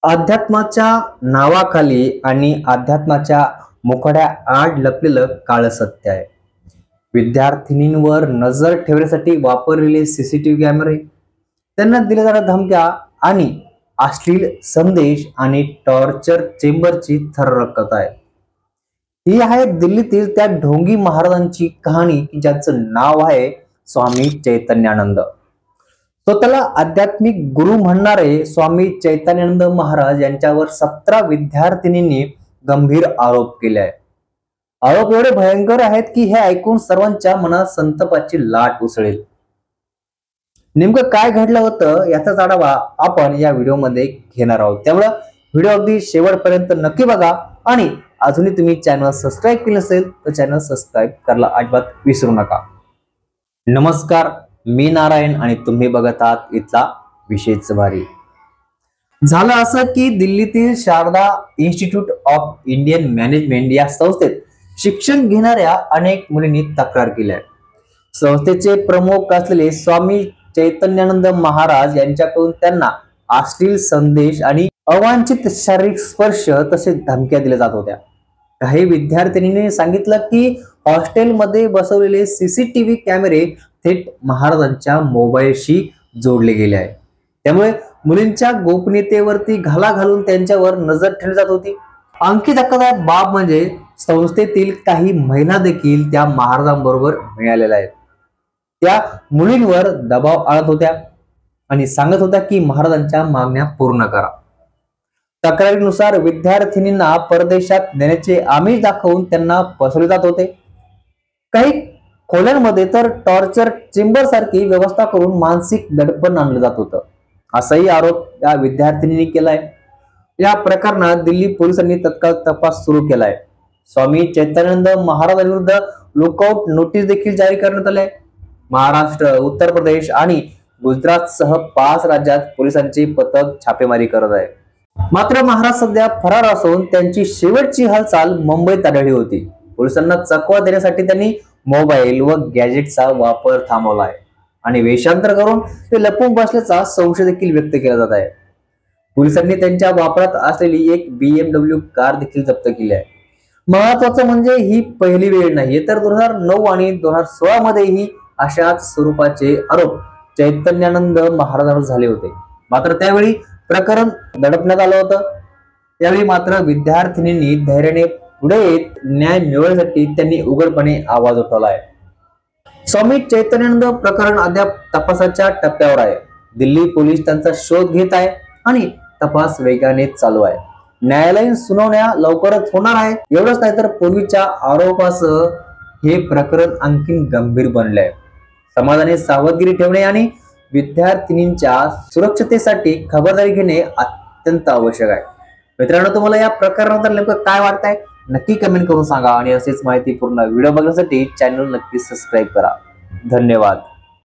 अध्यात्माच्या नावाखाली आणि अध्यात्माच्या मुखड्या आड लपलेलं काळं सत्य आहे. विद्यार्थिनींवर नजर ठेवण्यासाठी वापरलेले सीसीटीव्ही कॅमेरे, त्यांना दिल्या जाणाऱ्या धमक्या आणि अश्लील संदेश आणि टॉर्चर चेंबरची थरकत आहे. ही आहे दिल्लीतील त्या ढोंगी महाराजांची कहाणी की ज्याचं नाव आहे स्वामी चैतन्यानंद. स्वतःला आध्यात्मिक गुरु म्हणणारे स्वामी चैतन्यानंद महाराज यांच्यावर 17 विद्यार्थिनींनी गंभीर आरोप केले आहे. आरोप एवढे भयंकर आहेत की हे ऐकून सर्वांच्या मनात संतापाची लाट उसळेल. नेमकं काय घडलं होतं याचाच आढावा आपण या व्हिडिओमध्ये घेणार आहोत. त्यामुळे व्हिडिओ अगदी शेवटपर्यंत नक्की बघा आणि अजूनही तुम्ही चॅनल सबस्क्राईब केले नसेल तर चॅनल सबस्क्राईब करायला अजिबात विसरू नका. नमस्कार, मी नारायण आणि तुम्ही बघत आहात इथला विशेष भारी. झालं असं की दिल्लीतील Sharda institute of Indian management या संस्थेत शिक्षण घेणाऱ्या अनेक मुलींनी तक्रार केली आहे. संस्थेचे प्रमुख असलेले स्वामी चैतन्यानंद महाराज यांच्याकडून त्यांना अश्लील संदेश आणि अवांछित शारीरिक स्पर्श तसेच धमक्या दिल्या जात होत्या. काही विद्यार्थिनींनी सांगितलं की हॉस्टेलमध्ये बसवलेले सीसीटीव्ही कॅमेरे थेट महाराजांच्या मोबाईलशी जोडले गेले आहे. त्यामुळे मुलींच्या गोपनीयतेवरती घाला घालून त्यांच्यावर नजर ठेवली जात होती. आणखी धक्कादायक बाब म्हणजे संस्थेतील काही महिला देखील त्या महाराजांबरोबर मिळालेल्या आहेत. त्या मुलींवर दबाव आणत होत्या आणि सांगत होत्या की महाराजांच्या मागण्या पूर्ण करा. तक्रारीनुसार विद्यार्थिनींना परदेशात नेण्याचे आमिष दाखवून त्यांना फसवले जात होते. काही खोल्यांमध्ये तर टॉर्चर चेंबर सारखी व्यवस्था करून मानसिक दडपण आणलं जात होतं, असाही आरोप या विद्यार्थिनींनी केलाय. या प्रकरणात दिल्ली पोलिसांनी तत्काळ तपास सुरू केलाय. स्वामी चैतन्यानंद महाराजांविरुद्ध लुकआउट नोटीस देखील जारी करण्यात आले. महाराष्ट्र, उत्तर प्रदेश आणि गुजरात सह 5 राज्यात पोलिसांची पथक छापेमारी करत आहे. मात्र महाराज सध्या फरार असून त्यांची शेवटची हालचाल मुंबईत आढळली होती. पोलिसांना चकवा देण्यासाठी त्यांनी मोबाईल व गॅजेटचा वापर थांबवला आहे आणि वेषांतर करून ते लपून बसल्याचा संशय देखील व्यक्त केला जात आहे. पोलिसांनी त्यांच्या वापरात असलेली एक BMW कार देखील जप्त केली आहे. महत्वाचं म्हणजे ही पहिली वेळ नाहीये, तर 2009 आणि 2016 मध्येही अशाच स्वरूपाचे आरोप चैतन्यानंद महाराजांवर झाले होते. मात्र त्यावेळी प्रकरण दडपण्यात आलं होतं. त्यावेळी मात्र विद्यार्थिनींनी धैर्याने पुढे येत न्याय मिळवण्यासाठी त्यांनी उघडपणे आवाज उठवला आहे. स्वामी चैतन्यानंद प्रकरण अद्याप तपासाच्या टप्प्यावर आहे. दिल्ली पोलीस त्यांचा शोध घेत आहे आणि तपास वेगाने चालू आहे. न्यायालयीन सुनावण्या लवकरच होणार आहे. एवढंच नाही तर पूर्वीच्या आरोपासह हे प्रकरण आणखी गंभीर बनले आहे. समाजाने सावधगिरी ठेवणे आणि विद्यार्थिनींच्या सुरक्षतेसाठी खबरदारी घेणे अत्यंत आवश्यक आहे. मित्रांनो, तुम्हाला या प्रकरणाबद्दल नेमकं काय वाटतंय नक्की कमेंट करून सांगा आणि असेच माहितीपूर्ण व्हिडिओ बघण्यासाठी चॅनल नक्की सबस्क्राईब करा. धन्यवाद.